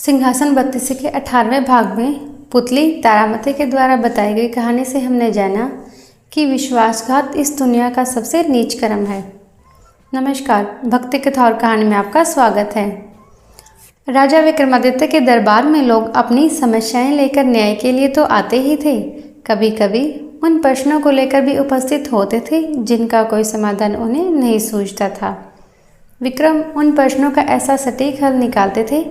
सिंहासन बत्तीसी के 18वें भाग में पुतली तारामती के द्वारा बताई गई कहानी से हमने जाना कि विश्वासघात इस दुनिया का सबसे नीच कर्म है। नमस्कार, भक्ति कथा और कहानी में आपका स्वागत है। राजा विक्रमादित्य के दरबार में लोग अपनी समस्याएं लेकर न्याय के लिए तो आते ही थे, कभी कभी उन प्रश्नों को लेकर भी उपस्थित होते थे जिनका कोई समाधान उन्हें नहीं सूझता था। विक्रम उन प्रश्नों का ऐसा सटीक हल निकालते थे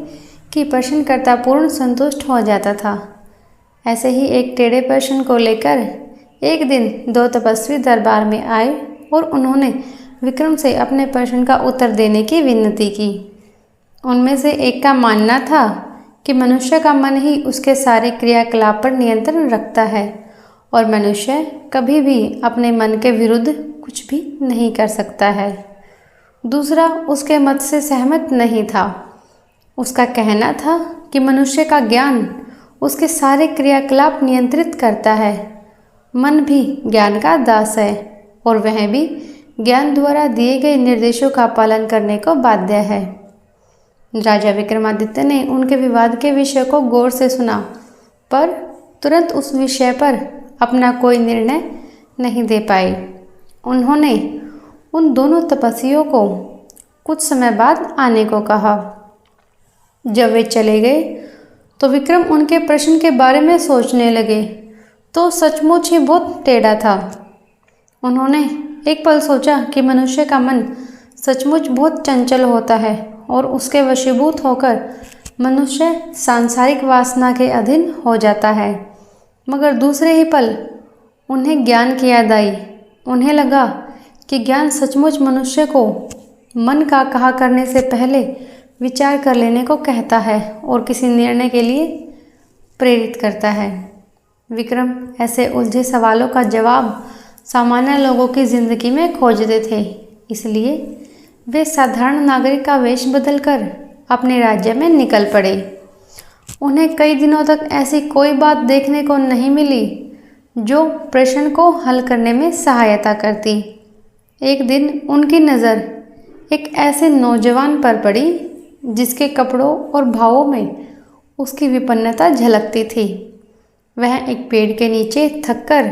कि प्रश्नकर्ता पूर्ण संतुष्ट हो जाता था। ऐसे ही एक टेढ़े प्रश्न को लेकर एक दिन दो तपस्वी दरबार में आए और उन्होंने विक्रम से अपने प्रश्न का उत्तर देने की विनती की। उनमें से एक का मानना था कि मनुष्य का मन ही उसके सारे क्रियाकलाप पर नियंत्रण रखता है और मनुष्य कभी भी अपने मन के विरुद्ध कुछ भी नहीं कर सकता है। दूसरा उसके मत से सहमत नहीं था। उसका कहना था कि मनुष्य का ज्ञान उसके सारे क्रियाकलाप नियंत्रित करता है। मन भी ज्ञान का दास है और वह भी ज्ञान द्वारा दिए गए निर्देशों का पालन करने को बाध्य है। राजा विक्रमादित्य ने उनके विवाद के विषय को गौर से सुना, पर तुरंत उस विषय पर अपना कोई निर्णय नहीं दे पाए। उन्होंने उन दोनों तपस्वियों को कुछ समय बाद आने को कहा। जब वे चले गए तो विक्रम उनके प्रश्न के बारे में सोचने लगे तो सचमुच ही बहुत टेढ़ा था। उन्होंने एक पल सोचा कि मनुष्य का मन सचमुच बहुत चंचल होता है और उसके वशीभूत होकर मनुष्य सांसारिक वासना के अधीन हो जाता है। मगर दूसरे ही पल उन्हें ज्ञान की याद आई। उन्हें लगा कि ज्ञान सचमुच मनुष्य को मन का कहा करने से पहले विचार कर लेने को कहता है और किसी निर्णय के लिए प्रेरित करता है। विक्रम ऐसे उलझे सवालों का जवाब सामान्य लोगों की जिंदगी में खोजते थे, इसलिए वे साधारण नागरिक का वेश बदलकर अपने राज्य में निकल पड़े। उन्हें कई दिनों तक ऐसी कोई बात देखने को नहीं मिली जो प्रश्न को हल करने में सहायता करती। एक दिन उनकी नज़र एक ऐसे नौजवान पर पड़ी जिसके कपड़ों और भावों में उसकी विपन्नता झलकती थी। वह एक पेड़ के नीचे थककर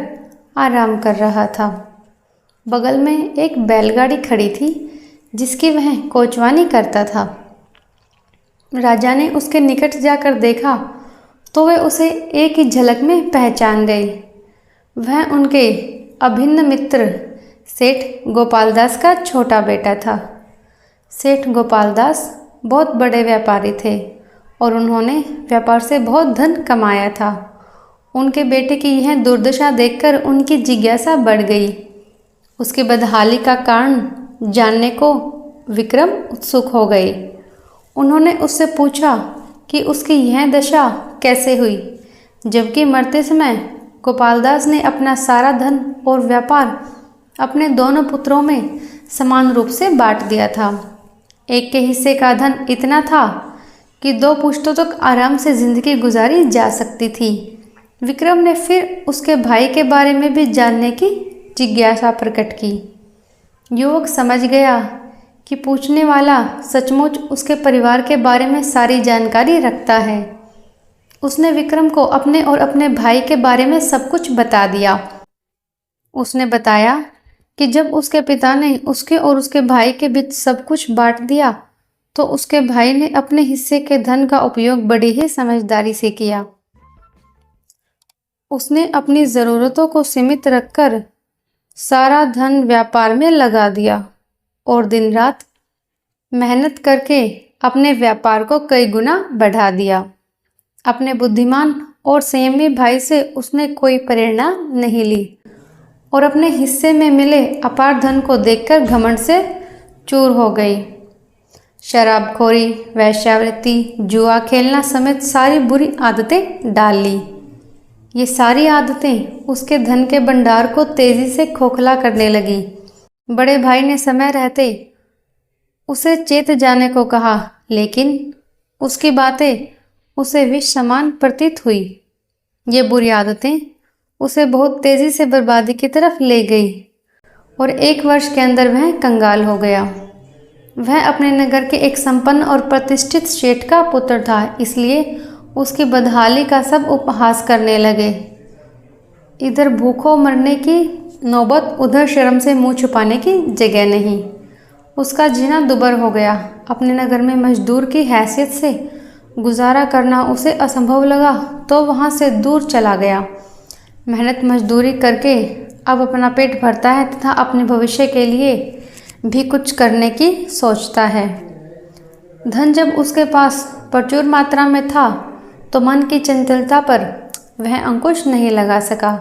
आराम कर रहा था। बगल में एक बैलगाड़ी खड़ी थी जिसकी वह कोचवानी करता था। राजा ने उसके निकट जाकर देखा तो वे उसे एक ही झलक में पहचान गए। वह उनके अभिन्न मित्र सेठ गोपालदास का छोटा बेटा था। सेठ गोपालदास बहुत बड़े व्यापारी थे और उन्होंने व्यापार से बहुत धन कमाया था। उनके बेटे की यह दुर्दशा देखकर उनकी जिज्ञासा बढ़ गई। उसकी बदहाली का कारण जानने को विक्रम उत्सुक हो गए। उन्होंने उससे पूछा कि उसकी यह दशा कैसे हुई, जबकि मरते समय गोपालदास ने अपना सारा धन और व्यापार अपने दोनों पुत्रों में समान रूप से बांट दिया था। एक के हिस्से का धन इतना था कि 2 पुश्तों तक आराम से जिंदगी गुजारी जा सकती थी। विक्रम ने फिर उसके भाई के बारे में भी जानने की जिज्ञासा प्रकट की। युवक समझ गया कि पूछने वाला सचमुच उसके परिवार के बारे में सारी जानकारी रखता है। उसने विक्रम को अपने और अपने भाई के बारे में सब कुछ बता दिया। उसने बताया कि जब उसके पिता ने उसके और उसके भाई के बीच सब कुछ बांट दिया तो उसके भाई ने अपने हिस्से के धन का उपयोग बड़ी ही समझदारी से किया। उसने अपनी ज़रूरतों को सीमित रखकर सारा धन व्यापार में लगा दिया और दिन रात मेहनत करके अपने व्यापार को कई गुना बढ़ा दिया। अपने बुद्धिमान और संयमी भाई से उसने कोई प्रेरणा नहीं ली और अपने हिस्से में मिले अपार धन को देखकर घमंड से चूर हो गई। शराबखोरी, वेश्यावृत्ति, जुआ खेलना समेत सारी बुरी आदतें डाल ली। ये सारी आदतें उसके धन के भंडार को तेजी से खोखला करने लगी। बड़े भाई ने समय रहते उसे चेत जाने को कहा, लेकिन उसकी बातें उसे विष समान प्रतीत हुई। ये बुरी आदतें उसे बहुत तेजी से बर्बादी की तरफ ले गई और 1 वर्ष के अंदर वह कंगाल हो गया। वह अपने नगर के एक संपन्न और प्रतिष्ठित सेठ का पुत्र था, इसलिए उसकी बदहाली का सब उपहास करने लगे। इधर भूखों मरने की नौबत, उधर शर्म से मुंह छुपाने की जगह नहीं। उसका जीना दुबर हो गया। अपने नगर में मजदूर की हैसियत से गुजारा करना उसे असंभव लगा तो वहाँ से दूर चला गया। मेहनत मजदूरी करके अब अपना पेट भरता है तथा अपने भविष्य के लिए भी कुछ करने की सोचता है। धन जब उसके पास प्रचुर मात्रा में था तो मन की चंचलता पर वह अंकुश नहीं लगा सका।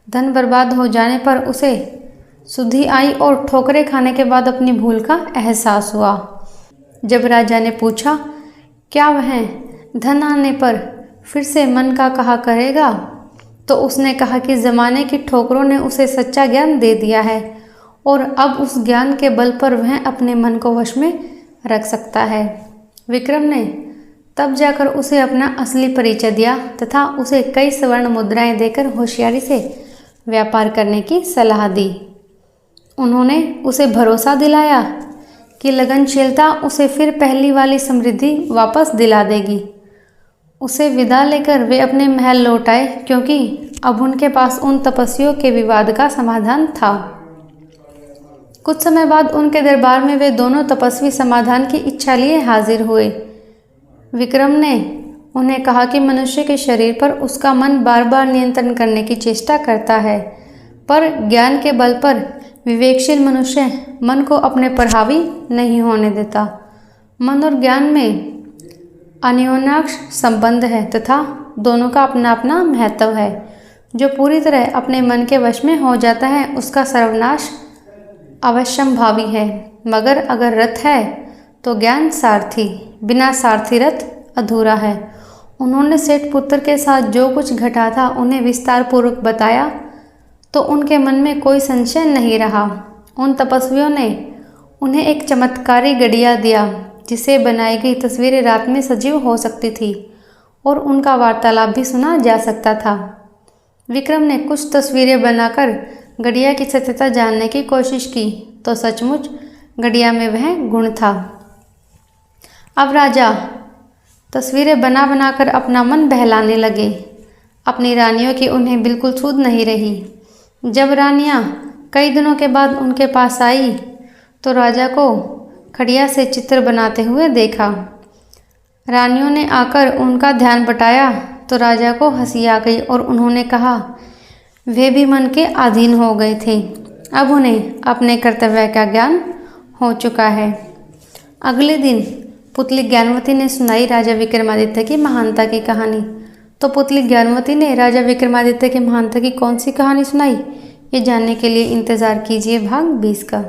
धन बर्बाद हो जाने पर उसे सुधि आई और ठोकरें खाने के बाद अपनी भूल का एहसास हुआ। जब राजा ने पूछा क्या वह धन आने पर फिर से मन का कहा करेगा, तो उसने कहा कि ज़माने की ठोकरों ने उसे सच्चा ज्ञान दे दिया है और अब उस ज्ञान के बल पर वह अपने मन को वश में रख सकता है। विक्रम ने तब जाकर उसे अपना असली परिचय दिया तथा उसे कई स्वर्ण मुद्राएं देकर होशियारी से व्यापार करने की सलाह दी। उन्होंने उसे भरोसा दिलाया कि लगनशीलता उसे फिर पहली वाली समृद्धि वापस दिला देगी। उसे विदा लेकर वे अपने महल लौट आए, क्योंकि अब उनके पास उन तपस्वियों के विवाद का समाधान था। कुछ समय बाद उनके दरबार में वे दोनों तपस्वी समाधान की इच्छा लिए हाजिर हुए। विक्रम ने उन्हें कहा कि मनुष्य के शरीर पर उसका मन बार बार नियंत्रण करने की चेष्टा करता है, पर ज्ञान के बल पर विवेकशील मनुष्य मन को अपने पर हावी नहीं होने देता। मन और ज्ञान में अन्योन्याश्रय संबंध है तथा दोनों का अपना अपना महत्व है। जो पूरी तरह अपने मन के वश में हो जाता है उसका सर्वनाश अवश्यंभावी है, मगर अगर रथ है तो ज्ञान सारथी, बिना सारथी रथ अधूरा है। उन्होंने सेठ पुत्र के साथ जो कुछ घटा था उन्हें विस्तार पूर्वक बताया तो उनके मन में कोई संशय नहीं रहा। उन तपस्वियों ने उन्हें एक चमत्कारी गड़िया दिया जिसे बनाई गई तस्वीरें रात में सजीव हो सकती थी और उनका वार्तालाप भी सुना जा सकता था। विक्रम ने कुछ तस्वीरें बनाकर गड़िया की सत्यता जानने की कोशिश की तो सचमुच गड़िया में वह गुण था। अब राजा तस्वीरें बना बनाकर अपना मन बहलाने लगे। अपनी रानियों की उन्हें बिल्कुल सूध नहीं रही। जब रानियां कई दिनों के बाद उनके पास आई तो राजा को खड़िया से चित्र बनाते हुए देखा। रानियों ने आकर उनका ध्यान बटाया तो राजा को हंसी आ गई और उन्होंने कहा वे भी मन के अधीन हो गए थे। अब उन्हें अपने कर्तव्य का ज्ञान हो चुका है। अगले दिन पुतली ज्ञानवती ने सुनाई राजा विक्रमादित्य की महानता की कहानी। तो पुतली ज्ञानवती ने राजा विक्रमादित्य की महानता की कौन सी कहानी सुनाई, ये जानने के लिए इंतज़ार कीजिए भाग 20 का।